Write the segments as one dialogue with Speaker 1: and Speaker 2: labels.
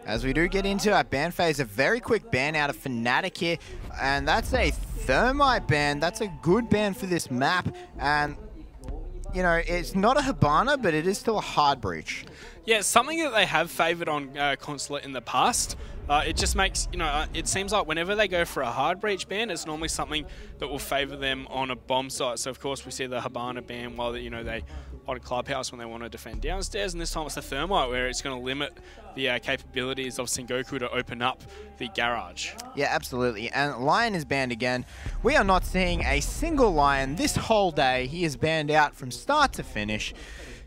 Speaker 1: As we do get into our ban phase, a very quick ban out of Fnatic here, and that's a Thermite ban. That's a good ban for this map, and you know, it's not a Hibana, but it is still a hard breach.
Speaker 2: Yeah, it's something that they have favoured on Consulate in the past. It just makes, you know, it seems like whenever they go for a hard breach ban, it's normally something that will favour them on a bomb site. So of course we see the Hibana ban while, you know, they on a clubhouse when they want to defend downstairs, and this time it's the Thermite where it's going to limit the capabilities of Sengoku to open up the garage. Yeah, absolutely. And Lion is banned again. We are not seeing a single Lion this whole day. He is banned out from start to finish.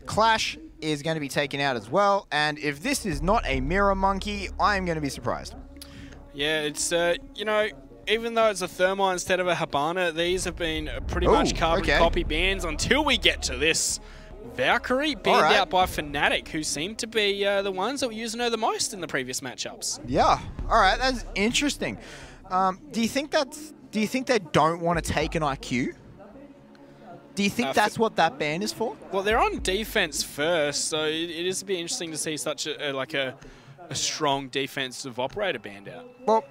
Speaker 2: Clash is going to be taken out as well, and if this is not a Mirror Monkey, I'm going to be surprised. Yeah, it's, you know, even though it's a Thermite instead of a Hibana, these have been pretty much carbon copy bans until we get to this. Valkyrie banned out by Fnatic, who seem to be the ones that were using her the most in the previous matchups. Yeah, all right, that's interesting. Do you think they don't want to take an IQ? Do you think that's what that ban is for? Well, they're on defense first, so it is a bit interesting to see such a strong defensive operator banned out. Well,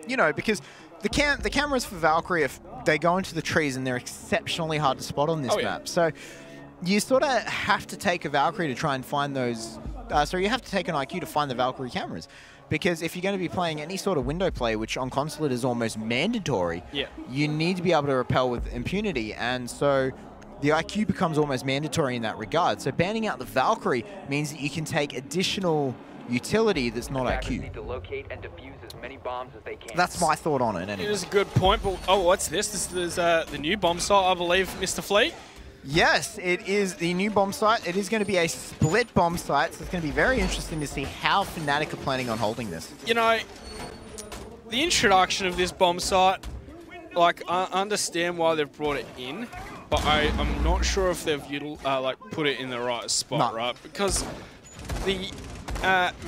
Speaker 2: you know, because the cameras for Valkyrie, if they go into the trees and they're exceptionally hard to spot on this map. So you sort of have to take a Valkyrie to try and find those. So you have to take an IQ to find the Valkyrie cameras. Because if you're going to be playing any sort of window play, which on Consulate is almost mandatory, you need to be able to repel with impunity. And so the IQ becomes almost mandatory in that regard. So banning out the Valkyrie means that you can take additional utility that's not IQ. Need to locate and defuse as many bombs as they can. That's my thought on it anyway. It is a good point, but oh, what's this? This is the new bomb site, I believe, Mr. Fleet? Yes, it is the new bomb site. It is going to be a split bomb site, so it's going to be very interesting to see how Fnatic are planning on holding this. You know, the introduction of this bomb site, like, I understand why they've brought it in, but I'm not sure if they've like put it in the right spot, right? Because the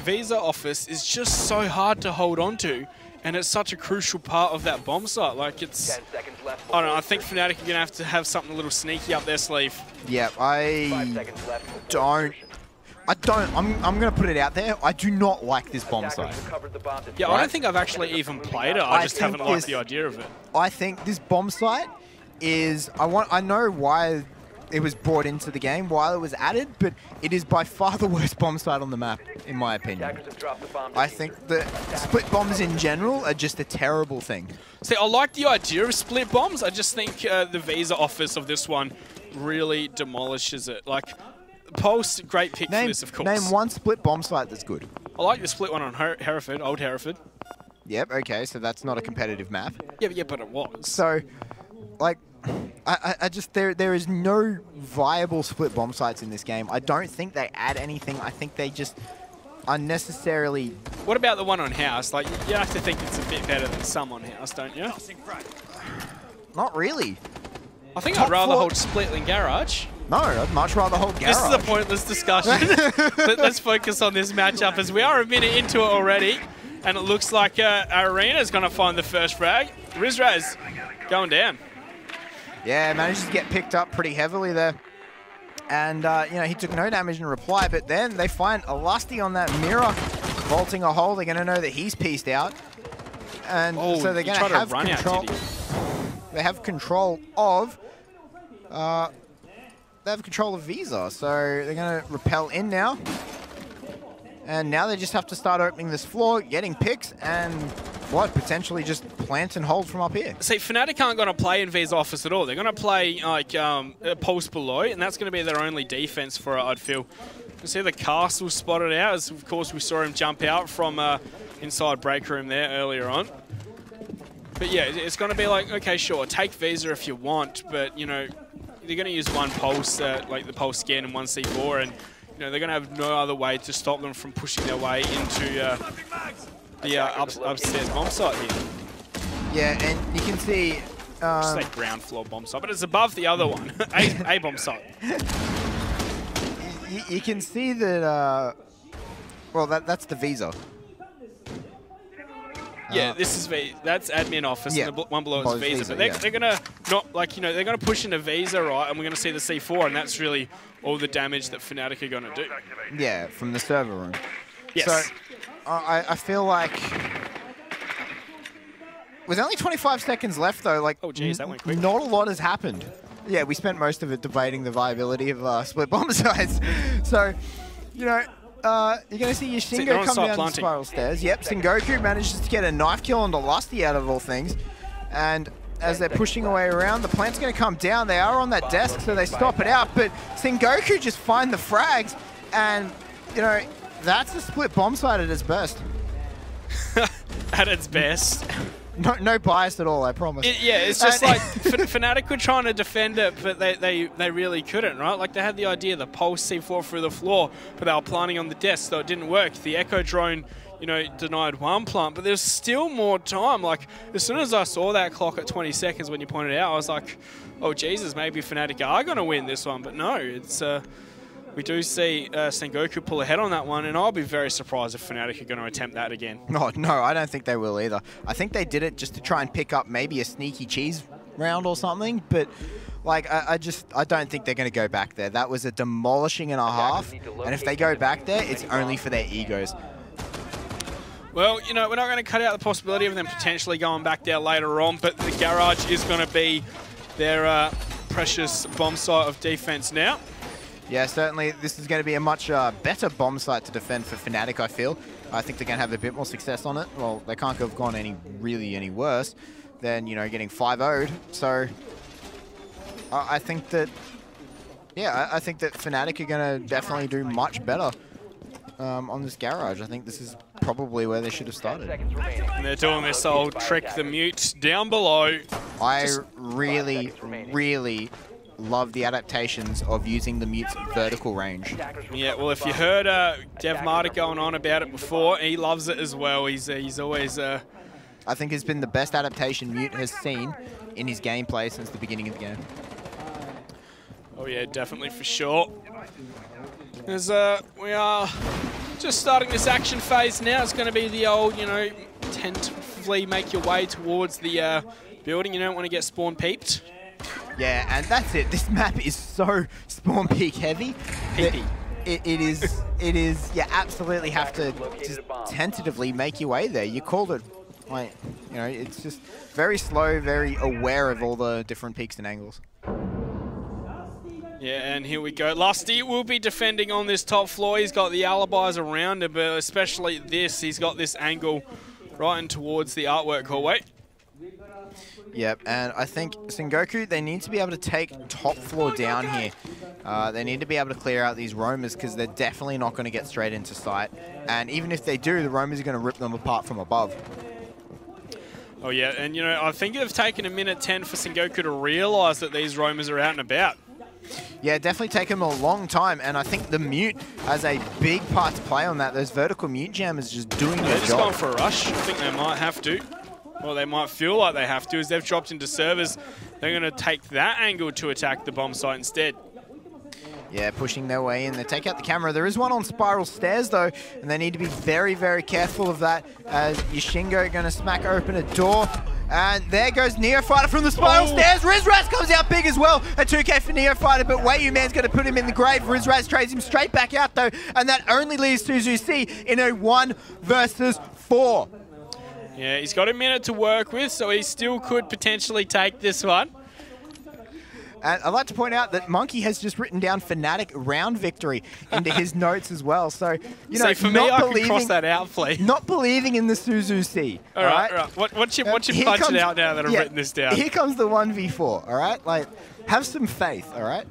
Speaker 2: visa office is just so hard to hold on to, and it's such a crucial part of that bomb site. Like, it's, 10 seconds left. I don't know, I think Fnatic are going to have something a little sneaky up their sleeve. Yeah, I'm going to put it out there. I do not like this bomb site. Yeah, I don't think I've actually even played it. I just haven't liked the idea of it. I think this bomb site is, I know why it was brought into the game, why it was added, but it is by far the worst bomb site on the map, in my opinion. I think the split bombs in general are just a terrible thing. See, I like the idea of split bombs. I just think the visa office of this one really demolishes it. Like, Pulse, great pick for this, of course. Name one split bomb site that's good. I like the split one on Hereford, Old Hereford. Yep, okay, so that's not a competitive map. Yeah, but it was. So, like, I just, there is no viable split bomb sites in this game. I don't think they add anything. I think they just unnecessarily... What about the one on House? Like, you have to think it's a bit better than some on House, don't you? Not really. I think I'd rather hold split than garage. No, I'd much rather hold garage. This is a pointless discussion. Let's focus on this matchup, as we are a minute into it already, and it looks like Arena's going to find the first frag. Rizraz going down. Yeah, manages to get picked up pretty heavily there. And, you know, he took no damage in reply, but then they find a Lusty on that mirror, vaulting a hole. They're going to know that he's pieced out. And so they're going to have control. They have control of... they have control of Visa, so they're going to repel in now. And now they just have to start opening this floor, getting picks, and potentially just plant and hold from up here. See, Fnatic aren't going to play in V's office at all. They're going to play like Pulse below, and that's going to be their only defense for it, I'd feel. You see the castle spotted out, as of course we saw him jump out from inside break room there earlier on. But yeah, it's going to be like, okay, sure, take Visa if you want, but you know, they're going to use one Pulse, like the Pulse scan, and one C4, and you know, they're going to have no other way to stop them from pushing their way into the upstairs bomb site here. Yeah, and you can see... just like ground floor bomb site, but it's above the other one, a bomb site. You can see that, well, that's the Visa. Yeah, this is that's admin office, and the one below is Visa. But they're gonna not, like, you know, they're gonna push into Visa, right? And we're gonna see the C4, and that's really all the damage that Fnatic are gonna do. Yeah, from the server room. Yes. So
Speaker 1: I feel like with only 25 seconds left, though, like,
Speaker 2: oh, geez, that went quick.
Speaker 1: Not a lot has happened. Yeah, we spent most of it debating the viability of split bomb sites. So, you know, you're going to see Yashingo come down the spiral stairs. Yep, Sengoku manages to get a knife kill onto Lusty out of all things. And as they're pushing away around, the plant's going to come down. They are on that desk, so they stop it out. But Sengoku just find the frags. And, you know, that's a split bomb site at its best.
Speaker 2: At its best.
Speaker 1: No bias at all, I promise.
Speaker 2: Yeah, it's just like Fnatic were trying to defend it, but they really couldn't, right? Like, they had the idea of the pulse C4 through the floor, but they were planting on the desk, so it didn't work. The Echo drone, you know, denied one plant, but there's still more time. Like, as soon as I saw that clock at 20 seconds when you pointed it out, I was like, oh, Jesus, maybe Fnatic are going to win this one. But no, it's... we do see Sengoku pull ahead on that one, and I'll be very surprised if Fnatic are going to attempt that again.
Speaker 1: No, I don't think they will either. I think they did it just to try and pick up maybe a sneaky cheese round or something, but like I don't think they're going to go back there. That was a demolishing and a half, and if they go back there, it's only for their egos.
Speaker 2: Well, you know, we're not going to cut out the possibility of them potentially going back there later on, but the garage is going to be their precious bomb site of defense now.
Speaker 1: Yeah, certainly this is going to be a much better bomb site to defend for Fnatic, I feel. I think they're going to have a bit more success on it. Well, they can't have gone really any worse than, you know, getting 5-0'd. So I think that, yeah, I think that Fnatic are going to definitely do much better on this garage. I think this is probably where they should have started.
Speaker 2: And they're doing this old trick, the mute down below.
Speaker 1: I really love the adaptations of using the mute's vertical range.
Speaker 2: Yeah, well, if you heard Dev Marta going on about it before, he loves it as well. He's always... I
Speaker 1: think it's been the best adaptation Mute has seen in his gameplay since the beginning of the game.
Speaker 2: Oh yeah, definitely for sure. As we are just starting this action phase now, it's going to be the old, you know, tentatively make your way towards the building. You don't want to get spawn peeped.
Speaker 1: Yeah, and that's it. This map is so spawn peek heavy. It is, you absolutely have to just tentatively make your way there. You called it, like, you know, it's just very slow, very aware of all the different peaks and angles.
Speaker 2: Yeah, and here we go. Lusty will be defending on this top floor. He's got the alibis around him, but especially this, he's got this angle right in towards the artwork hallway.
Speaker 1: Yep, and I think Sengoku, they need to be able to take top floor down here. They need to be able to clear out these roamers because they're definitely not going to get straight into sight. And even if they do, the roamers are going to rip them apart from above.
Speaker 2: Oh yeah, and you know, I think they've taken a minute 10 for Sengoku to realise that these roamers are out and about.
Speaker 1: Yeah, definitely taken them a long time, and I think the mute has a big part to play on that. Those vertical mute jammers just doing their job.
Speaker 2: They're just going for a rush. I think they might have to. Well, they might feel like they have to, as they've dropped into servers. They're going to take that angle to attack the bomb site instead.
Speaker 1: Yeah, pushing their way in. They take out the camera. There is one on spiral stairs, though, and they need to be very, very careful of that, as Yashingo going to smack open a door. And there goes Neophyter from the spiral stairs. Rizraz comes out big as well. A 2K for Neophyter, but Wayu Man's going to put him in the grave. Rizraz trades him straight back out, though, and that only leaves Suzu C in a 1 versus 4.
Speaker 2: Yeah, he's got a minute to work with, so he still could potentially take this one.
Speaker 1: And I'd like to point out that Monkey has just written down Fnatic round victory into his notes as well. So, you know,
Speaker 2: for me, I can cross that out, please.
Speaker 1: Not believing in the Suzu C.
Speaker 2: All right. Once you punch it out now that I've written this down.
Speaker 1: Here comes the 1v4, all right? Like, have some faith, all right?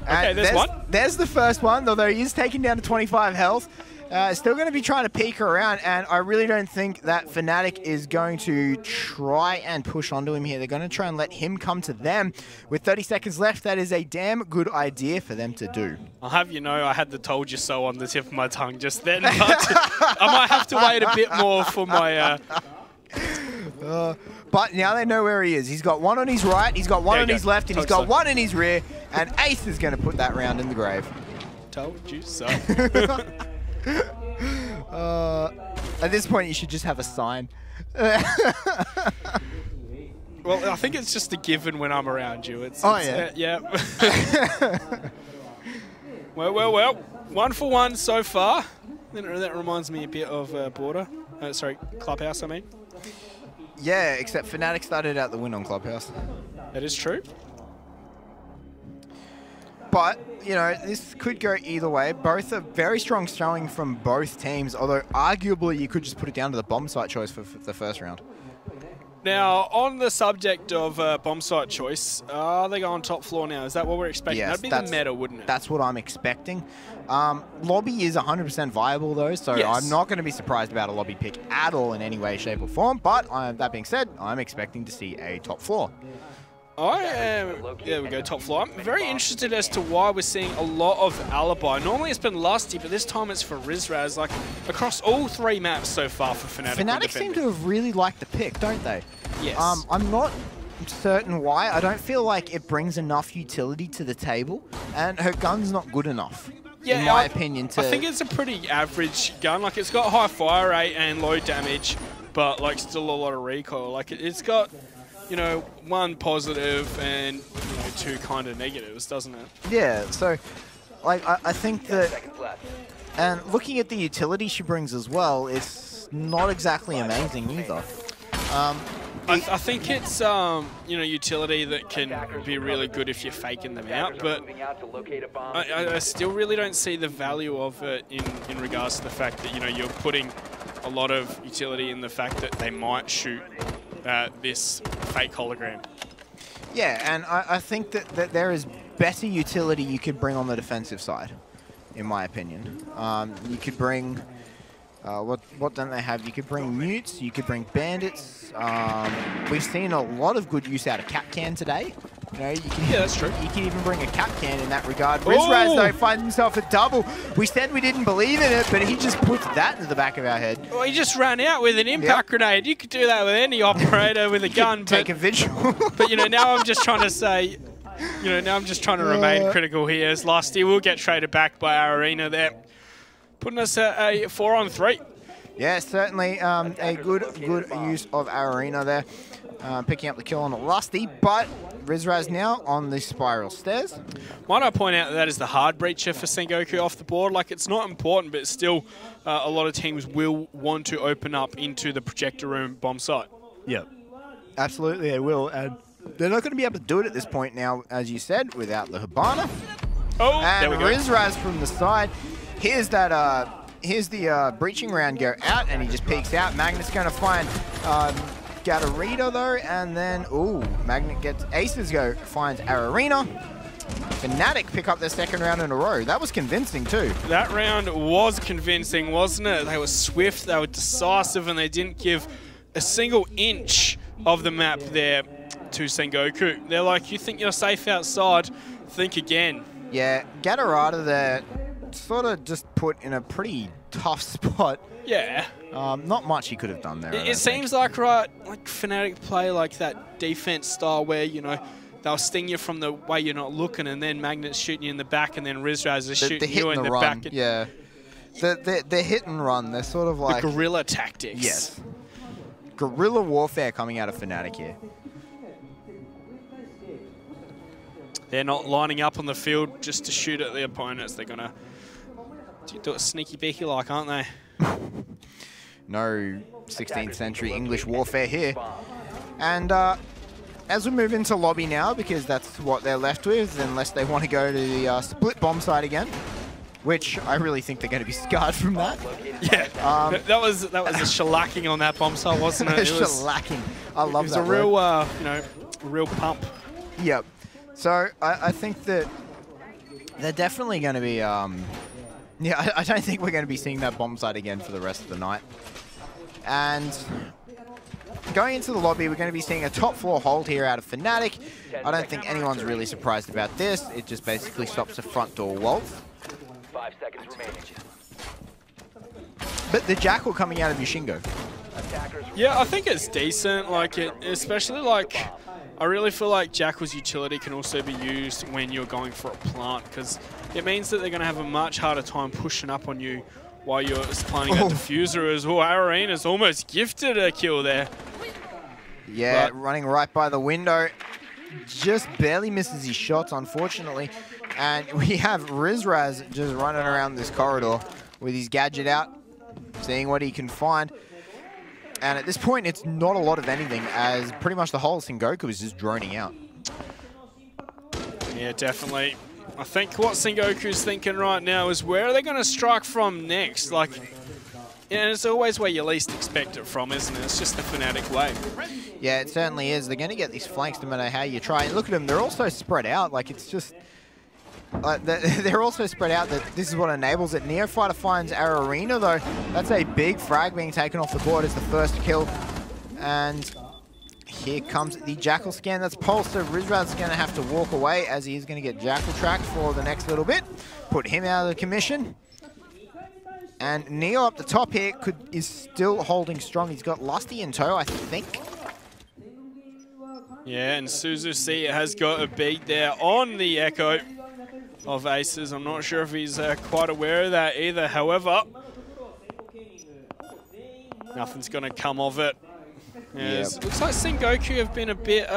Speaker 2: Okay, there's one.
Speaker 1: There's the first one, although he is taken down to 25 health. Still going to be trying to peek around, and I really don't think that Fnatic is going to try and push onto him here. They're going to try and let him come to them. With 30 seconds left, that is a damn good idea for them to do.
Speaker 2: I'll have you know, I had the told you so on the tip of my tongue just then, but I might have to wait a bit more for my...
Speaker 1: But now they know where he is. He's got one on his right, he's got one on his left, and he's got one in his rear, and Ace is going to put that round in the grave.
Speaker 2: Told you so.
Speaker 1: At this point, you should just have a sign.
Speaker 2: Well, I think it's just a given when I'm around you. Yeah. Well. 1 for 1 so far. That reminds me a bit of Border. Sorry, Clubhouse, I mean.
Speaker 1: Yeah, except Fnatic started out the win on Clubhouse.
Speaker 2: That is true.
Speaker 1: But, you know, this could go either way. Both are very strong showing from both teams, although arguably you could just put it down to the bomb site choice for the first round.
Speaker 2: Now, on the subject of bomb site choice, are they going top floor now? Is that what we're expecting?
Speaker 1: Yes,
Speaker 2: That'd be the meta, wouldn't it?
Speaker 1: That's what I'm expecting. Lobby is 100% viable, though, so
Speaker 2: yes.
Speaker 1: I'm not going to be surprised about a lobby pick at all in any way, shape, or form. But that being said, I'm expecting to see a top floor. I am,
Speaker 2: there we go, top floor. I'm very interested as to why we're seeing a lot of Alibi. Normally it's been Lusty, but this time it's for Rizraz, like across all 3 maps so far for Fnatic.
Speaker 1: Fnatic seem to have really liked the pick, don't they?
Speaker 2: Yes.
Speaker 1: I'm not certain why. I don't feel like it brings enough utility to the table, and her gun's not good enough, in my opinion. I
Speaker 2: think it's a pretty average gun. Like, it's got high fire rate and low damage, but like still a lot of recoil. Like, it's got, you know, 1 positive and, you know, 2 kind of negatives, doesn't it? Yeah, so, like, I think that, and looking at the utility she brings as well, it's not exactly amazing either. I think it's, you know, utility that can be really good if you're faking them out, but I still really don't see the value of it in regards to the fact that, you know, you're putting a lot of utility in the fact that they might shoot this fake hologram.
Speaker 1: Yeah, and I think that there is better utility you could bring on the defensive side, in my opinion. You could bring... what don't they have? You could bring mutes, you could bring bandits. We've seen a lot of good use out of Capcan today. You know, you can,
Speaker 2: yeah, that's true.
Speaker 1: You can even bring a Capcan in that regard. Rizraz, though, finds himself a double. We said we didn't believe in it, but he just puts that into the back of our head.
Speaker 2: Well, he just ran out with an impact grenade. You could do that with any operator with a gun.
Speaker 1: Take a visual.
Speaker 2: But, you know, now I'm just trying to say... You know, now I'm just trying to remain critical here as Lusty will get traded back by our arena there. Putting us at a 4-on-3.
Speaker 1: Yeah, certainly a good use of our arena there. Picking up the kill on Lusty, but Rizraz now on the spiral stairs.
Speaker 2: Might I point out that is the hard breacher for Sengoku off the board. Like, it's not important, but still a lot of teams will want to open up into the projector room bomb site.
Speaker 1: Yep. Absolutely they will. And they're not going to be able to do it at this point now, as you said, without the Hibana.
Speaker 2: Oh,
Speaker 1: and
Speaker 2: there we go.
Speaker 1: Rizraz from the side. Here's that. Here's the breaching round go out, and he just peeks out. Magnet's going to find Gatorita though, and then Magnet gets Aces go finds our arena. Fnatic pick up their 2nd round in a row. That was convincing too. That
Speaker 2: round was convincing, wasn't it? They were swift, they were decisive, and they didn't give a single inch of the map there to Sengoku. They're like, you think you're safe outside? Think again.
Speaker 1: Yeah, Gatorita there sort of just put in a pretty tough spot.
Speaker 2: Yeah.
Speaker 1: Not much he could have done there.
Speaker 2: It seems like Fnatic play like that defense style where, you know, they'll sting you from the way you're not looking, and then Magnet's shooting you in the back, and then Rizraz is shooting you in the back.
Speaker 1: Yeah. The hit and run, they're sort of like...
Speaker 2: The guerrilla tactics.
Speaker 1: Yes. Guerrilla warfare coming out of Fnatic here.
Speaker 2: They're not lining up on the field just to shoot at the opponents. They're going to do it sneaky beaky like, aren't they?
Speaker 1: No 16th century English warfare here. And as we move into lobby now, because that's what they're left with, unless they want to go to the split bomb site again, which I really think they're going to be scarred from that.
Speaker 2: Yeah, that was a shellacking on that bomb site, wasn't it?
Speaker 1: It was shellacking. I love that.
Speaker 2: It was a real, you know, real pump.
Speaker 1: Yep. So I think that they're definitely going to be, yeah, I don't think we're going to be seeing that bomb site again for the rest of the night. And going into the lobby, we're going to be seeing a top floor hold here out of Fnatic. I don't think anyone's really surprised about this. It just basically stops a front door Wolf.
Speaker 3: 5 seconds remaining.
Speaker 1: But the Jackal coming out of Yushingo.
Speaker 2: Yeah, I think it's decent. Like, especially like, I really feel like Jackal's utility can also be used when you're going for a plant, because it means that they're going to have a much harder time pushing up on you while you're planning a diffuser as well. Our arena's almost gifted a kill there.
Speaker 1: Yeah, but running right by the window. Just barely misses his shots, unfortunately. And we have Rizraz just running around this corridor. with his gadget out, seeing what he can find. And at this point, it's not a lot of anything, as pretty much the whole Sengoku is just droning out.
Speaker 2: Yeah, definitely. I think what Sengoku's thinking right now is where are they going to strike from next? Like, and it's always where you least expect it from, isn't it? It's just the Fnatic way.
Speaker 1: Yeah, it certainly is. They're going to get these flanks no matter how you try. And look at them, they're also spread out. Like, it's just... they're also spread out. That this is what enables it. Neofighter finds our arena, though. That's a big frag being taken off the board as the first kill. And here comes the Jackal scan. That's Pulse, so Rizrad's going to have to walk away as he is going to get Jackal tracked for the next little bit. Put him out of the commission. And Neo up the top here is still holding strong. He's got Lusty in tow, I think.
Speaker 2: Yeah, and Suzuki has got a beat there on the Echo of Aces. I'm not sure if he's quite aware of that either. However, nothing's going to come of it. Yeah, yep. Looks like Sengoku have been a bit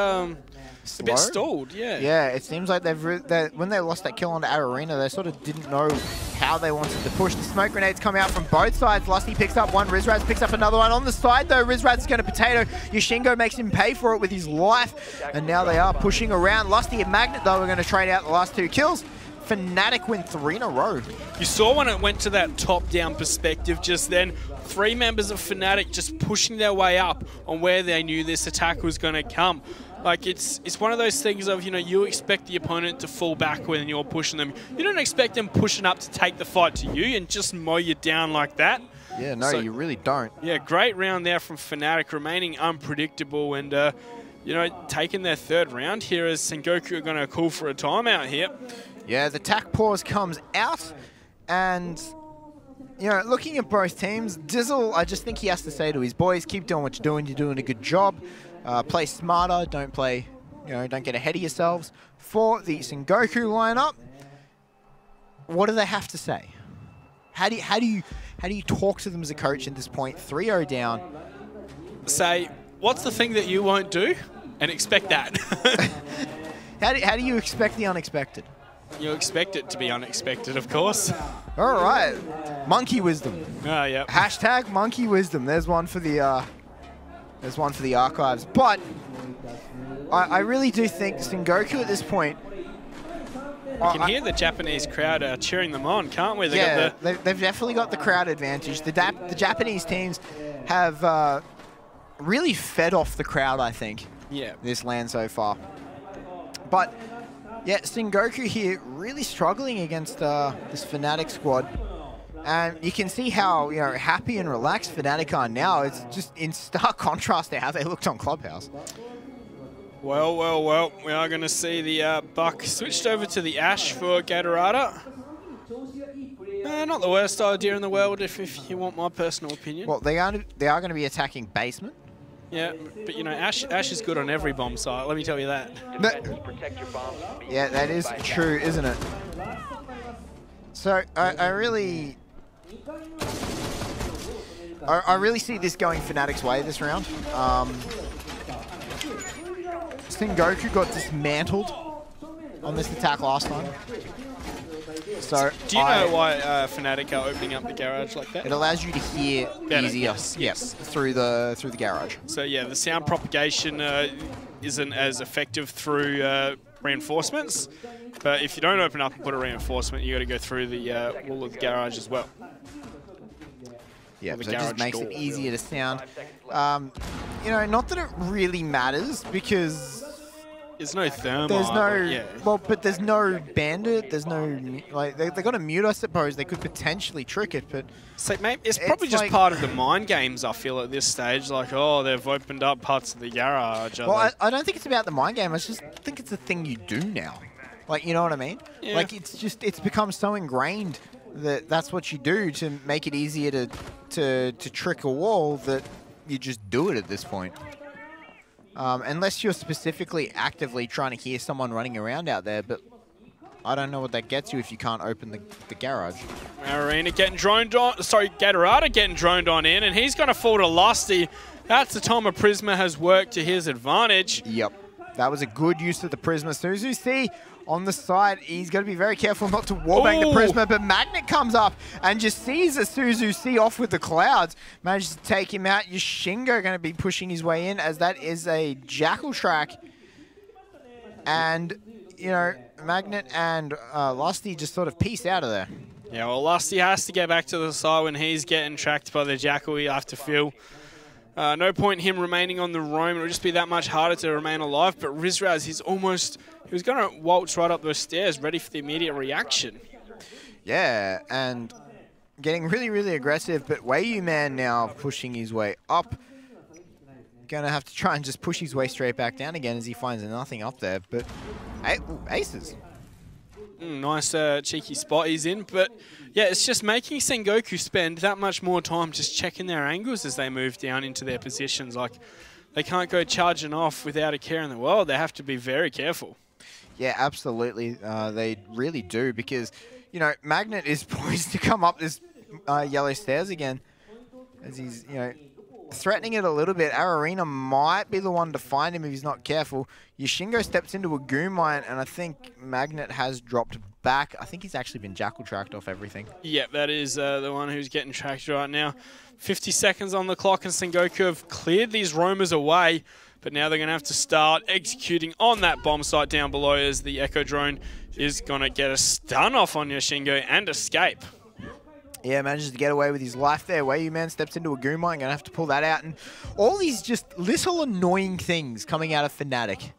Speaker 2: stalled. Yeah.
Speaker 1: Yeah, it seems like when they lost that kill onto our arena, they sort of didn't know how they wanted to push. The smoke grenades come out from both sides. Lusty picks up one, Rizraz picks up another one. On the side though, Rizraz's going to potato. Yoshingo makes him pay for it with his life. And now they are pushing around. Lusty and Magnet though are going to trade out the last 2 kills. Fnatic win 3 in a row. You
Speaker 2: saw when it went to that top-down perspective just then, 3 members of Fnatic just pushing their way up on where they knew this attack was going to come. Like, it's one of those things of, you know, you expect the opponent to fall back when you're pushing them. You don't expect them pushing up to take the fight to you and just mow you down like that.
Speaker 1: Yeah, no, so, you really don't.
Speaker 2: Yeah, great round there from Fnatic, remaining unpredictable and, you know, taking their 3rd round here as Sengoku are going to call for a timeout here.
Speaker 1: Yeah, the tack pause comes out and... You know, looking at both teams, Dizzle, I just think he has to say to his boys, keep doing what you're doing a good job. Play smarter, don't play, you know, don't get ahead of yourselves. For the Sengoku lineup, what do they have to say? How do you talk to them as a coach at this point? 3-0 down.
Speaker 2: Say, what's the thing that you won't do? And expect that.
Speaker 1: How do you expect the unexpected?
Speaker 2: You expect it to be unexpected, of course.
Speaker 1: All right, monkey wisdom.
Speaker 2: Yeah.
Speaker 1: Hashtag monkey wisdom. There's one for the archives. But I really do think Sengoku at this point.
Speaker 2: We can hear the Japanese crowd cheering them on, can't we?
Speaker 1: They've definitely got the crowd advantage. The Japanese teams have really fed off the crowd, I think.
Speaker 2: Yeah.
Speaker 1: This land so far, but. Yeah, Sengoku here really struggling against this Fnatic squad. And you can see how, you know, happy and relaxed Fnatic are now. It's just in stark contrast to how they looked on Clubhouse.
Speaker 2: Well. We are going to see the Buck switched over to the Ashe for Gatorada. Not the worst idea in the world if you want my personal opinion.
Speaker 1: Well, they are going to be attacking basement.
Speaker 2: Yeah, but you know, Ashe is good on every bomb site, let me tell you that.
Speaker 1: Yeah, that is true, isn't it? So, I really see this going Fnatic's way this round. Sengoku got dismantled on this attack last time. So
Speaker 2: do you know why Fnatic are opening up the garage like that?
Speaker 1: It allows you to hear easier,
Speaker 2: yes.
Speaker 1: through the garage.
Speaker 2: So yeah, the sound propagation isn't as effective through reinforcements, but if you don't open up and put a reinforcement, you got to go through the wall of the garage as well.
Speaker 1: Yeah, so it just makes it easier to sound. You know, not that it really matters because.
Speaker 2: There's no thermite.
Speaker 1: There's no, well, but there's no bandit. There's no, like, they're going to mute, I suppose. They could potentially trick it, but...
Speaker 2: So, mate, it's probably just like, part of the mind games, I feel, at this stage. Like, oh, they've opened up parts of the garage.
Speaker 1: Well, I don't think it's about the mind game. I just think it's a thing you do now. Like, you know what I mean?
Speaker 2: Yeah.
Speaker 1: Like, it's become so ingrained that that's what you do to make it easier to trick a wall that you just do it at this point. Unless you're specifically actively trying to hear someone running around out there, but I don't know what that gets you if you can't open the garage.
Speaker 2: Arena getting droned on, sorry, Gatorada getting droned on in, and he's going to fall to Lusty. That's the time a Prisma has worked to his advantage.
Speaker 1: Yep. That was a good use of the Prisma. Suzu C on the side, he's got to be very careful not to wallbang the Prisma, but Magnet comes up and just sees a Suzu C off with the clouds. Manages to take him out. Yoshingo going to be pushing his way in as that is a Jackal track. And, you know, Magnet and Lusty just sort of piece out of there.
Speaker 2: Yeah, well, Lusty has to get back to the side when he's getting tracked by the Jackal. You have to feel. No point in him remaining on the roam. It'll just be that much harder to remain alive. But Rizraz, he was going to waltz right up those stairs, ready for the immediate reaction. Yeah,
Speaker 1: and getting really, really aggressive. But Wei Man now pushing his way up. Going to have to try and just push his way straight back down again as he finds nothing up there. But aces.
Speaker 2: Nice cheeky spot he's in, but yeah, it's just making Sengoku spend that much more time just checking their angles as they move down into their positions. Like, they can't go charging off without a care in the world. They have to be very careful.
Speaker 1: Yeah, absolutely. They really do because, you know, Magnet is poised to come up this yellow stairs again as he's, you know, threatening it a little bit. Arena might be the one to find him if he's not careful. Yoshingo steps into a goon mine, and I think Magnet has dropped back. I think he's actually been Jackal tracked off everything.
Speaker 2: Yep, that is the one who's getting tracked right now. 50 seconds on the clock, and Sengoku have cleared these roamers away, but now they're going to have to start executing on that bomb site down below as the Echo drone is going to get a stun off on Yoshingo and escape.
Speaker 1: Yeah, manages to get away with his life there. Wei Man steps into a goon mine, gonna have to pull that out. And all these just little annoying things coming out of Fnatic.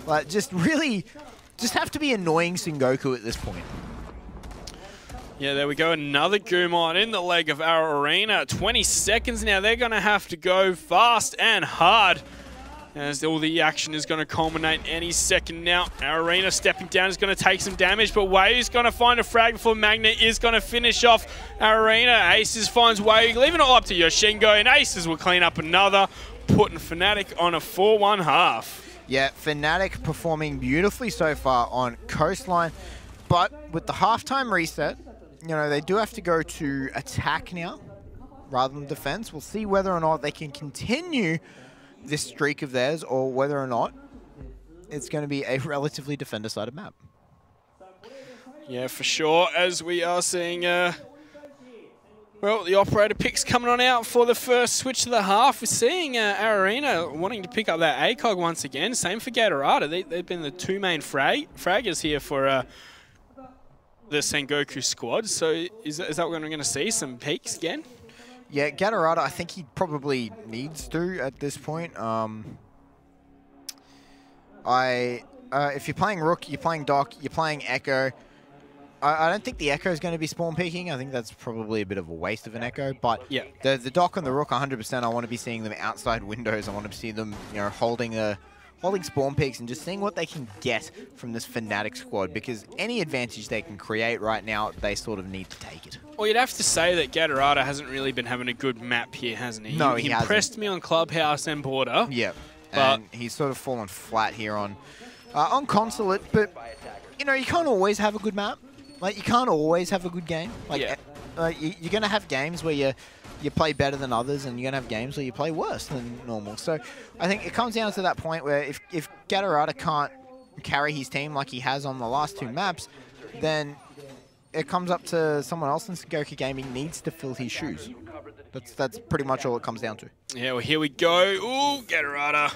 Speaker 1: Like, just really, just have to be annoying Sengoku at this point.
Speaker 2: Yeah, there we go. Another goon mine in the leg of our Arena. 20 seconds now. They're gonna have to go fast and hard, as all the action is going to culminate any second now. Our Arena stepping down is going to take some damage, but Wei is going to find a frag before Magnet is going to finish off our Arena. Aces finds Wei, leaving it all up to Yoshingo, and Aces will clean up another, putting Fnatic on a 4-1 half.
Speaker 1: Yeah, Fnatic performing beautifully so far on Coastline, but with the halftime reset, you know, they do have to go to attack now rather than defense. We'll see whether or not they can continue this streak of theirs, or whether or not it's going to be a relatively defender-sided map.
Speaker 2: Yeah, for sure, as we are seeing, well, the operator picks coming on out for the first switch of the half. We're seeing our Arena wanting to pick up that ACOG once again. Same for Gatorada. They've been the two main fraggers here for the Sengoku squad. So is that what we're going to see, some peaks again?
Speaker 1: Yeah, Gatorada, I think he probably needs to at this point. If you're playing Rook, you're playing Doc, you're playing Echo. I don't think the Echo is going to be spawn peeking. I think that's probably a bit of a waste of an Echo. But
Speaker 2: yeah,
Speaker 1: the Doc and the Rook, 100%, I want to be seeing them outside windows. I want to see them, you know, holding spawn peaks and just seeing what they can get from this Fnatic squad, because any advantage they can create right now, they sort of need to take it.
Speaker 2: Well, you'd have to say that Gatorada hasn't really been having a good map here, hasn't he?
Speaker 1: No,
Speaker 2: he impressed me on Clubhouse and Border.
Speaker 1: Yeah, and he's sort of fallen flat here on Consulate, but, you know, you can't always have a good map. Like, you can't always have a good game. Like, yeah. You're going to have games where you play better than others, and you're going to have games where you play worse than normal. So I think it comes down to that point where if Gatorada can't carry his team like he has on the last two maps, then it comes up to someone else in Sengoku Gaming needs to fill his shoes. That's pretty much all it comes down to.
Speaker 2: Yeah, well, here we go. Ooh, Gatorada.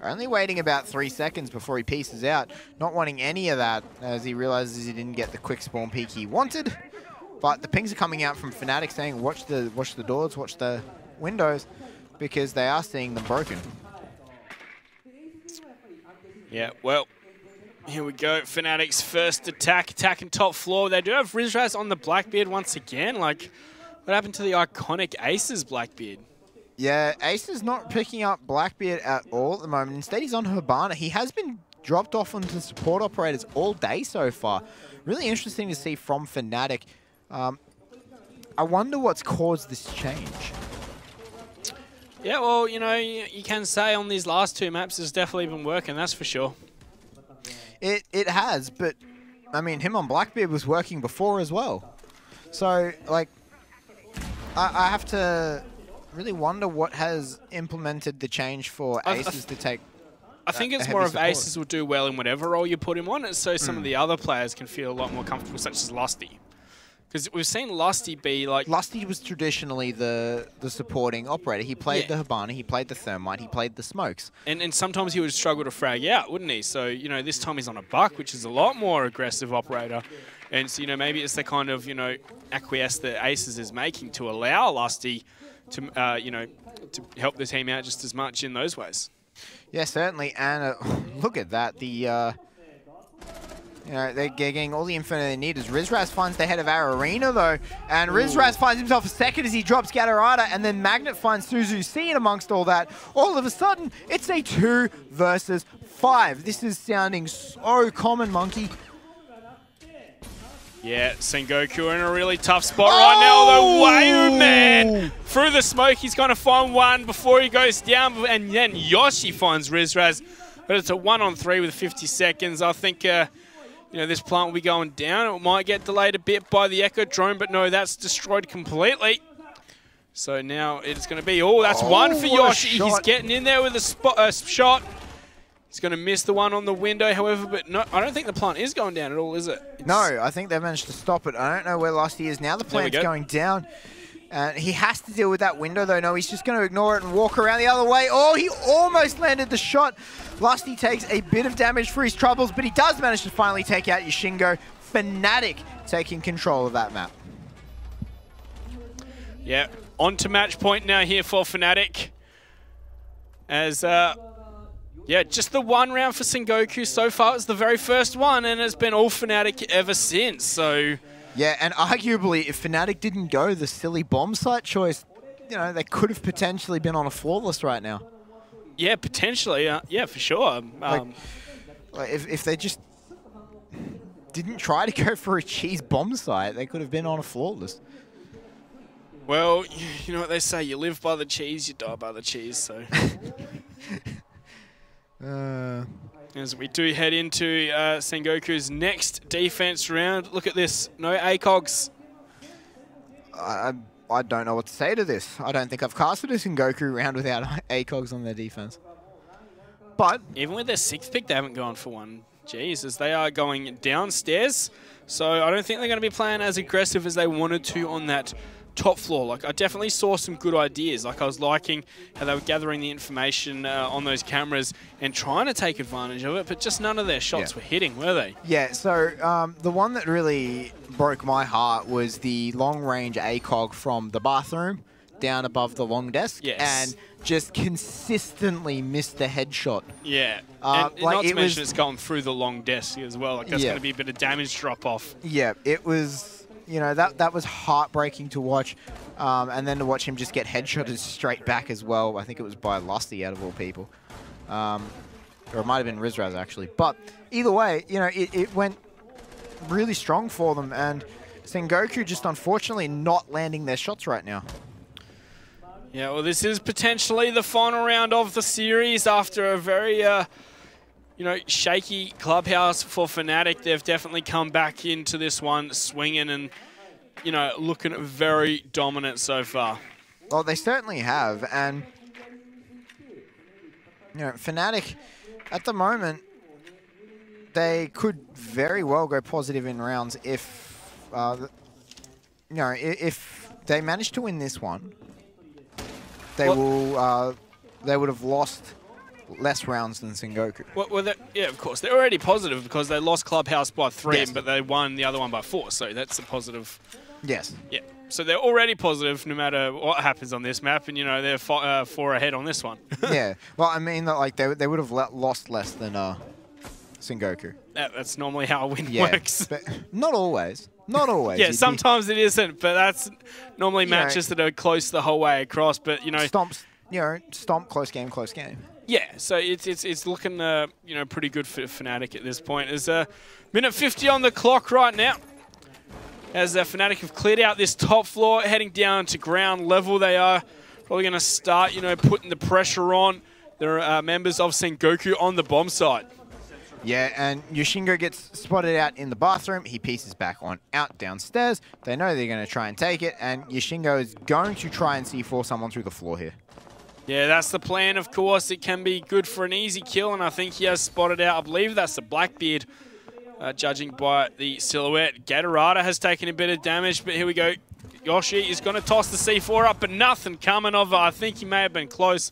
Speaker 1: Only waiting about 3 seconds before he pieces out. Not wanting any of that as he realizes he didn't get the quick spawn peek he wanted. But the pings are coming out from Fnatic saying, watch the doors, watch the windows, because they are seeing them broken.
Speaker 2: Yeah, well, here we go. Fnatic's first attacking top floor. They do have Rizraz on the Blackbeard once again. Like, what happened to the iconic Aces Blackbeard?
Speaker 1: Yeah, Ace is not picking up Blackbeard at all at the moment. Instead, he's on Hibana. He has been dropped off onto support operators all day so far. Really interesting to see from Fnatic. I wonder what's caused this change.
Speaker 2: Yeah, well, you know, you can say on these last two maps it's definitely been working, that's for sure.
Speaker 1: It has, but, I mean, him on Blackbeard was working before as well. So, like, I have to really wonder what has implemented the change for Aces to take...
Speaker 2: I think it's
Speaker 1: heavy
Speaker 2: more of
Speaker 1: support.
Speaker 2: Aces will do well in whatever role you put him on, and so some of the other players can feel a lot more comfortable, such as Lusty. Because we've seen Lusty be like...
Speaker 1: Lusty was traditionally the supporting operator. He played the Hibana, he played the Thermite, he played the Smokes.
Speaker 2: And sometimes he would struggle to frag out, wouldn't he? So, you know, this time he's on a Buck, which is a lot more aggressive operator. And so, you know, maybe it's the kind of, you know, acquiesce that Aces is making to allow Lusty to, you know, to help the team out just as much in those ways.
Speaker 1: Yeah, certainly. And look at that. The... you know, they're getting all the info they need as Rizraz finds the head of our arena, though. And Rizraz finds himself a second as he drops Gatorada, and then Magnet finds Suzu C in amongst all that. All of a sudden, it's a 2 versus 5. This is sounding so common, Monkey.
Speaker 2: Yeah, Sengoku in a really tough spot right now, although Wayu, man, through the smoke, he's going to find one before he goes down, and then Yoshi finds Rizraz. But it's a 1-on-3 with 50 seconds. I think... you know, this plant will be going down. It might get delayed a bit by the Echo drone, but no, that's destroyed completely. So now it's going to be, that's one for Yoshi. He's getting in there with a shot. He's going to miss the one on the window, however, but no, I don't think the plant is going down at all, is it?
Speaker 1: No, I think they managed to stop it. I don't know where Lusty is. Now the plant's going down. He has to deal with that window, though. No, he's just going to ignore it and walk around the other way. Oh, he almost landed the shot. Lusty takes a bit of damage for his troubles, but he does manage to finally take out Yoshingo. Fnatic taking control of that map.
Speaker 2: Yeah, on to match point now here for Fnatic. As, yeah, just the one round for Sengoku so far. It's the very first one, and it's been all Fnatic ever since, so...
Speaker 1: Yeah, and arguably, if Fnatic didn't go the silly bomb site choice, you know, they could have potentially been on a flawless right now.
Speaker 2: Yeah, potentially. Yeah, for sure.
Speaker 1: Like if they just didn't try to go for a cheese bomb site, they could have been on a flawless.
Speaker 2: Well, you know what they say, you live by the cheese, you die by the cheese, so... As we do head into Sengoku's next defense round. Look at this, no ACOGs.
Speaker 1: I don't know what to say to this. I don't think I've casted a Sengoku round without ACOGs on their defense. But
Speaker 2: even with their 6th pick, they haven't gone for one. Jeez, as they are going downstairs. So I don't think they're going to be playing as aggressive as they wanted to on that top floor. Like, I definitely saw some good ideas. Like, I was liking how they were gathering the information on those cameras and trying to take advantage of it, but just none of their shots were hitting, were they?
Speaker 1: Yeah, so the one that really broke my heart was the long-range ACOG from the bathroom down above the long desk.
Speaker 2: Yes.
Speaker 1: And just consistently missed the headshot.
Speaker 2: Yeah, and
Speaker 1: like
Speaker 2: not to mention it's going through the long desk as well. Like, that's going to be a bit of damage drop-off.
Speaker 1: Yeah, it was... You know, that was heartbreaking to watch. And then to watch him just get headshotted straight back as well. I think it was by Lusty, out of all people. Or it might have been Rizraz, actually. But either way, you know, it went really strong for them. And Sengoku just unfortunately not landing their shots right now.
Speaker 2: Yeah, well, this is potentially the final round of the series after a very... you know, shaky clubhouse for Fnatic. They've definitely come back into this one swinging and, you know, looking very dominant so far.
Speaker 1: Well, they certainly have. And, you know, Fnatic, at the moment, they could very well go positive in rounds if, you know, if they manage to win this one, they they would have lost less rounds than Sengoku.
Speaker 2: Well, yeah, of course. They're already positive because they lost Clubhouse by 3, but they won the other one by 4, so that's a positive.
Speaker 1: Yes.
Speaker 2: Yeah. So they're already positive no matter what happens on this map, and, you know, they're 4 ahead on this one.
Speaker 1: Yeah. Well, I mean, that like they would have lost less than Sengoku.
Speaker 2: That's normally how a win works.
Speaker 1: But not always. Not always.
Speaker 2: Yeah, sometimes it isn't, but that's normally matches that are close the whole way across, but, you know...
Speaker 1: Stomp, close game, close game.
Speaker 2: Yeah, so it's looking you know, pretty good for Fnatic at this point. There's a minute 50 on the clock right now. As Fnatic have cleared out this top floor, heading down to ground level. They are probably going to start, you know, putting the pressure on. There are members of Sengoku on the bomb site.
Speaker 1: Yeah, and Yoshingo gets spotted out in the bathroom. He pieces back on out downstairs. They know they're going to try and take it, and Yoshingo is going to try and C4 someone through the floor here.
Speaker 2: Yeah, that's the plan, of course. It can be good for an easy kill, and I think he has spotted out. I believe that's the Blackbeard, judging by the silhouette. Gatorada has taken a bit of damage, but here we go. Yoshi is going to toss the C4 up, but nothing coming of it. I think he may have been close,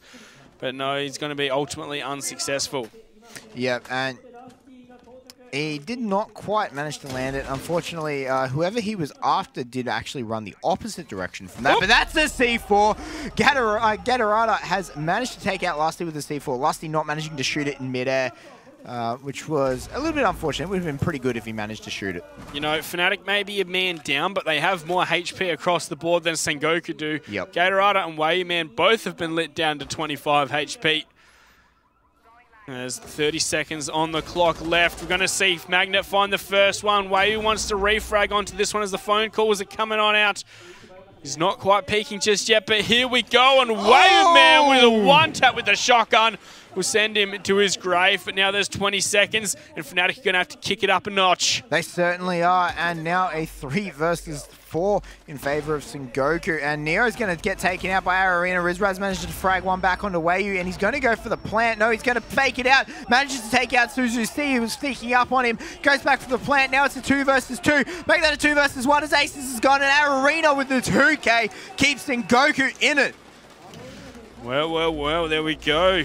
Speaker 2: but no, he's going to be ultimately unsuccessful.
Speaker 1: Yep, and he did not quite manage to land it. Unfortunately, whoever he was after did actually run the opposite direction from that. But that's a C4. Gatorada has managed to take out Lusty with the C4. Lusty not managing to shoot it in midair, which was a little bit unfortunate. It would have been pretty good if he managed to shoot it. You
Speaker 2: know, Fnatic may be a man down, but they have more HP across the board than Sengoku do.
Speaker 1: Yep.
Speaker 2: Gatorada and Wayman both have been lit down to 25 HP. There's 30 seconds on the clock left. We're going to see Magnet find the first one. Wayu wants to refrag onto this one as the phone call. Was it coming on out? He's not quite peeking just yet, but here we go. And Wayu Man with a one-tap with the shotgun will send him to his grave. But now there's 20 seconds, and Fnatic are going to have to kick it up a notch.
Speaker 1: They certainly are. And now a 3 versus 4 in favor of Sengoku. And Nero's going to get taken out by our arena. Rizraz managed to frag one back onto Wayu, and he's going to go for the plant. No, he's going to fake it out. Manages to take out Suzu C, who was sneaking up on him. Goes back for the plant. Now it's a 2 versus 2. Make that a 2 versus 1 as Aces has gone. And our arena with the 2K keeps Sengoku in it.
Speaker 2: Well, there we go.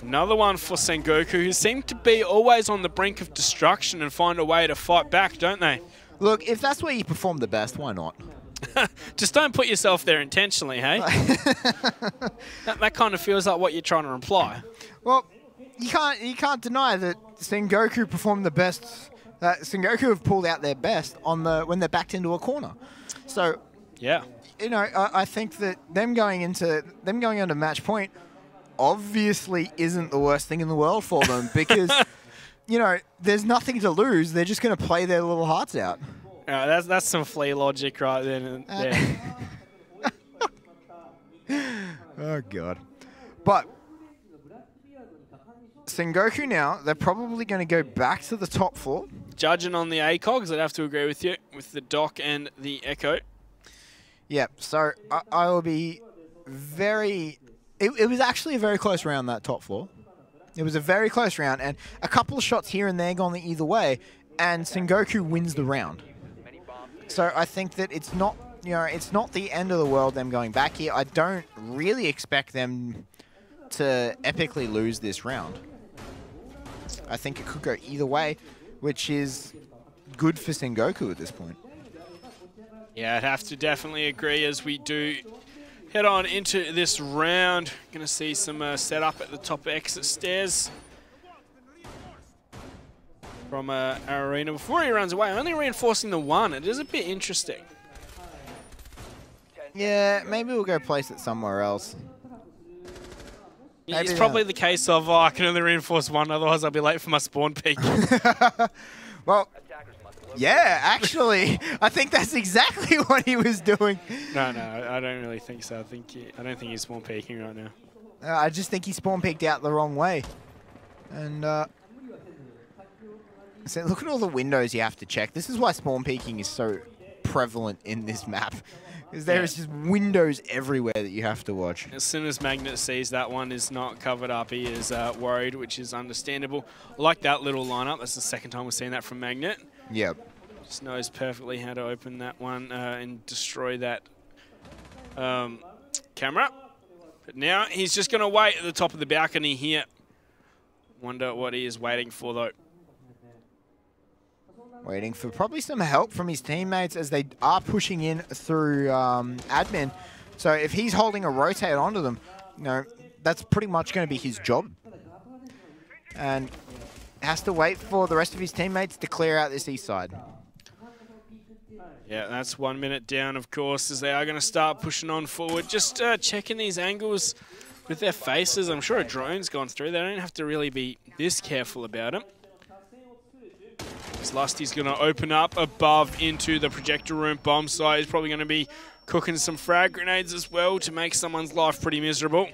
Speaker 2: Another one for Sengoku, who seem to be always on the brink of destruction and find a way to fight back, don't they?
Speaker 1: Look, if that's where you perform the best, why not?
Speaker 2: Just don't put yourself there intentionally, hey? that kind of feels like what you're trying to imply.
Speaker 1: Well, you can't deny that Sengoku performed the best. Sengoku have pulled out their best on when they're backed into a corner. So,
Speaker 2: yeah,
Speaker 1: you know, I think that them going onto match point obviously isn't the worst thing in the world for them because. You know, there's nothing to lose. They're just going to play their little hearts out.
Speaker 2: That's some flea logic right then.
Speaker 1: Oh, God. But Sengoku now, they're probably going to go back to the top floor.
Speaker 2: Judging on the ACOGs, I'd have to agree with you, with the Doc and the Echo.
Speaker 1: Yeah, so I will be very... It was actually a very close round, that top floor. It was a very close round, and a couple of shots here and there gone either way, and Sengoku wins the round. So I think that it's not, you know, it's not the end of the world them going back here. I don't really expect them to epically lose this round. I think it could go either way, which is good for Sengoku at this point.
Speaker 2: Yeah, I'd have to definitely agree as we do head on into this round. Going to see some setup at the top exit stairs from our arena. Before he runs away, only reinforcing the 1. It is a bit interesting.
Speaker 1: Yeah, maybe we'll go place it somewhere else.
Speaker 2: It's probably the case of, I can only reinforce 1, otherwise I'll be late for my spawn peak.
Speaker 1: Well, yeah, actually, I think that's exactly what he was doing.
Speaker 2: No, I don't really think so. I don't think he's spawn peeking right now.
Speaker 1: I just think he spawn peeked out the wrong way. And so look at all the windows you have to check. This is why spawn peeking is so prevalent in this map. Because there is just windows everywhere that you have to watch.
Speaker 2: As soon as Magnet sees that one is not covered up, he is worried, which is understandable. I like that little lineup. That's the second time we've seen that from Magnet.
Speaker 1: Yep.
Speaker 2: Just knows perfectly how to open that one and destroy that camera. But now he's just going to wait at the top of the balcony here. Wonder what he is waiting for, though.
Speaker 1: Waiting for probably some help from his teammates as they are pushing in through admin. So if he's holding a rotate onto them, you know, that's pretty much going to be his job. And has to wait for the rest of his teammates to clear out this east side.
Speaker 2: Yeah, that's 1 minute down, of course, as they are going to start pushing on forward. Just checking these angles with their faces. I'm sure a drone's gone through. They don't have to really be this careful about it. Lusty's going to open up above into the projector room bomb site. He's probably going to be cooking some frag grenades as well to make someone's life pretty miserable.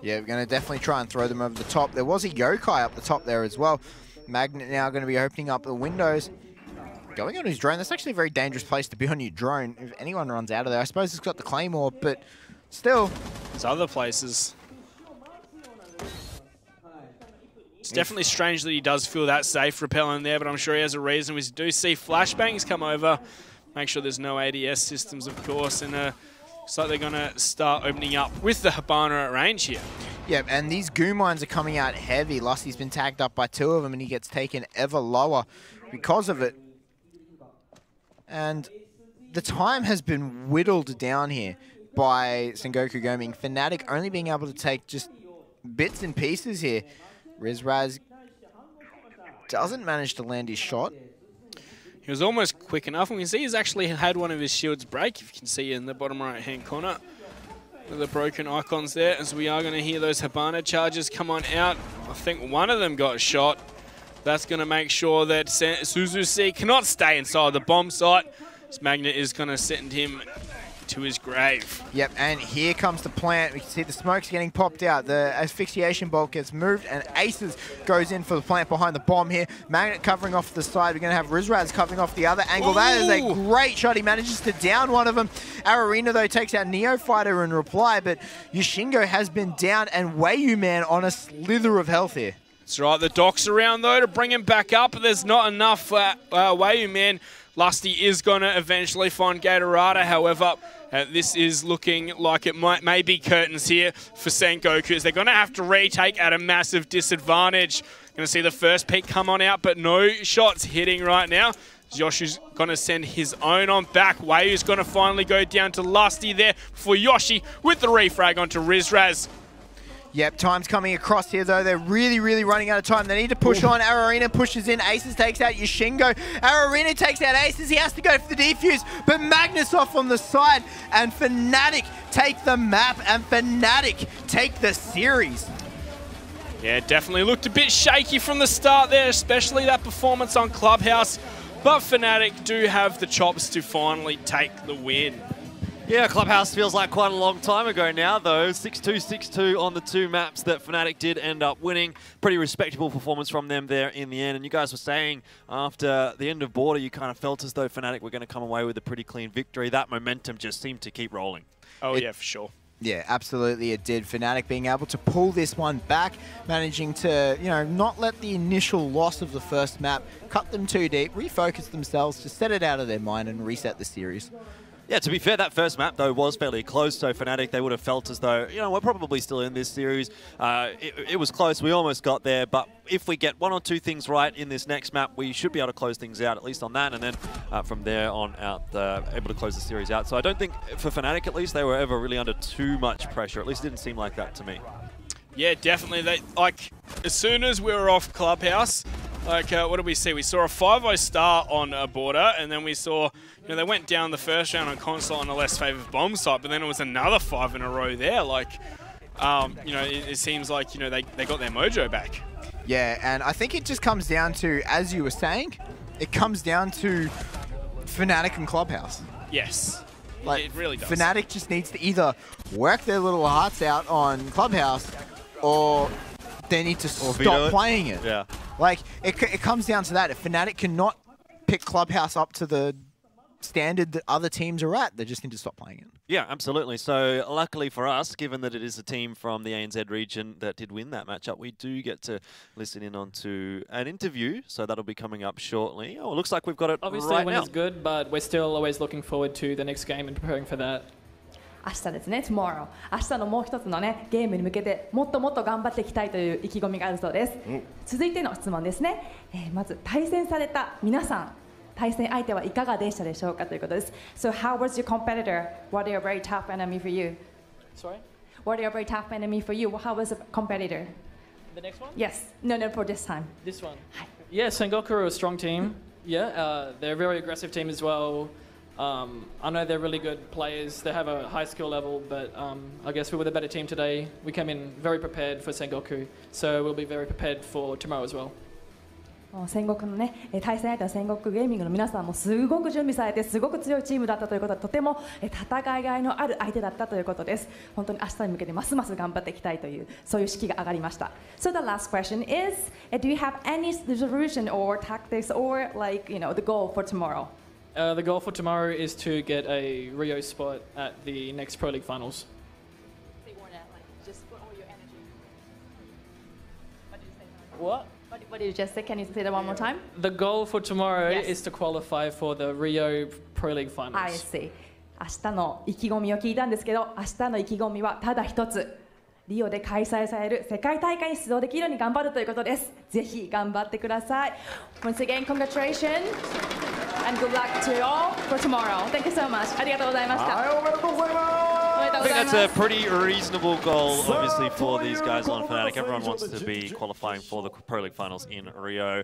Speaker 1: Yeah, we're going to definitely try and throw them over the top. There was a yokai up the top there as well. Magnet now going to be opening up the windows. Going on his drone, that's actually a very dangerous place to be on your drone. If anyone runs out of there, I suppose it's got the Claymore, but still,
Speaker 2: There's other places. It's definitely strange that he does feel that safe rappelling there, but I'm sure he has a reason. We do see flashbangs come over. Make sure there's no ADS systems, of course, and looks like they're going to start opening up with the Hibana at range here.
Speaker 1: Yeah, and these goo mines are coming out heavy. Lusty's been tagged up by 2 of them, and he gets taken ever lower because of it. And the time has been whittled down here by Sengoku Gaming. Fnatic only being able to take just bits and pieces here. Rizraz doesn't manage to land his shot.
Speaker 2: He was almost quick enough, and we can see he's actually had one of his shields break, if you can see in the bottom right-hand corner. With the broken icons there, as we are going to hear those Hibana charges come on out. I think one of them got shot. That's going to make sure that Suzuki cannot stay inside the bomb site. This Magnet is going to send him to his grave.
Speaker 1: Yep, and here comes the plant. We can see the smoke's getting popped out. The asphyxiation bolt gets moved, and Aces goes in for the plant behind the bomb here. Magnet covering off the side. We're going to have Rizraz covering off the other angle. Ooh. That is a great shot. He manages to down one of them. Arena, though, takes out Neofighter in reply, but Yoshingo has been down, and Wayu Man on a slither of health here.
Speaker 2: That's right. The doc's around, though, to bring him back up, but there's not enough Wayu Man. Lusty is going to eventually find Gatorada, however, this is looking like it may be curtains here for Sengoku, as they're going to have to retake at a massive disadvantage. Going to see the first peak come on out, but no shots hitting right now. Yoshi's going to send his own on back. Wayu's going to finally go down to Lusty there for Yoshi with the refrag onto Rizraz.
Speaker 1: Yep, time's coming across here, though. They're really, really running out of time. They need to push on. Arena pushes in. Aces takes out Yoshingo. Arena takes out Aces. He has to go for the defuse, but Magnus off on the side. And Fnatic take the map, and Fnatic take the series.
Speaker 2: Yeah, definitely looked a bit shaky from the start there, especially that performance on Clubhouse. But Fnatic do have the chops to finally take the win.
Speaker 4: Yeah, Clubhouse feels like quite a long time ago now, though. 6-2, 6-2 on the 2 maps that Fnatic did end up winning. Pretty respectable performance from them there in the end. And you guys were saying after the end of Border, you kind of felt as though Fnatic were going to come away with a pretty clean victory. That momentum just seemed to keep rolling.
Speaker 2: Oh, yeah, for sure.
Speaker 1: Yeah, absolutely it did. Fnatic being able to pull this one back, managing to, not let the initial loss of the first map cut them too deep, refocus themselves, to set it out of their mind and reset the series.
Speaker 4: Yeah, to be fair, that first map, though, was fairly close, so Fnatic, they would have felt as though, we're probably still in this series. It was close, we almost got there, but if we get 1 or 2 things right in this next map, we should be able to close things out, at least on that, and then from there on out, able to close the series out. So I don't think, for Fnatic at least, they were ever really under too much pressure. At least it didn't seem like that to me.
Speaker 2: Yeah, definitely. As soon as we were off Clubhouse, what did we see? We saw a 5-0 star on a Border, and then we saw, they went down the first round on console on a less favored bomb site, but then it was another 5 in a row there. It seems like, they got their mojo back.
Speaker 1: Yeah, and I think it just comes down to, as you were saying, it comes down to Fnatic and Clubhouse.
Speaker 2: Yes, it really does.
Speaker 1: Fnatic just needs to either work their little hearts out on Clubhouse, or they need to stop playing it.
Speaker 4: Yeah.
Speaker 1: It comes down to that. If Fnatic cannot pick Clubhouse up to the standard that other teams are at, they just need to stop playing it.
Speaker 4: Yeah, absolutely. So luckily for us, given that it is a team from the ANZ region that did win that matchup, we do get to listen in onto an interview. So that'll be coming up shortly. Oh, it looks like we've got it
Speaker 5: Obviously,
Speaker 4: right
Speaker 5: win
Speaker 4: now.
Speaker 5: is good, but we're still always looking forward to the next game and preparing for that.
Speaker 6: 明日ですね、tomorrow。明日のもう一つのね、ゲームに向けてもっともっと頑張っていきたいという意気込みがあるそうです。続いての質問ですね。まず対戦された皆さん、対戦相手はいかがでしたでしょうかということです。So how was your competitor? What are a very tough enemy for you?
Speaker 5: Sorry?
Speaker 6: What are a very tough enemy for you? How was a competitor?
Speaker 5: The next one?
Speaker 6: Yes. No, for this time.
Speaker 5: This one. Yeah, Sengoku are a strong team. Yeah, they're a very aggressive team as well. I know they're really good players. They have a high skill level, but I guess we were the better team today. We came in very prepared for Sengoku, so we'll be very prepared for tomorrow as well.
Speaker 6: 戦国のね、対戦相手の戦国ゲーミングの皆さんもすごく準備されてすごく強いチームだったということで、とても戦いがいのある相手だったということです。本当に明日に向けてますます頑張っていきたいというそういう士気が上がりました。So the last question is, do you have any resolution or tactics or the goal for tomorrow?
Speaker 5: The goal for tomorrow is to get a Rio spot at the next Pro League Finals. What?
Speaker 6: What did you just say? Can you say that one more time?
Speaker 5: The goal for tomorrow
Speaker 6: Yes.
Speaker 5: is to qualify for the Rio Pro League Finals.
Speaker 6: I see. 明日の意気込みを聞いたんですけど、明日の意気込みはただ一つ。リオで開催される世界大会に出場できるように頑張るということです。ぜひ頑張ってください。Once again, congratulations and good luck to you all for tomorrow. Thank you so much. ありがとうございました。
Speaker 7: はい、おめでとうございます。
Speaker 4: I think that's a pretty reasonable goal, obviously, for these guys on Fnatic. Everyone wants to be qualifying for the Pro League Finals in Rio.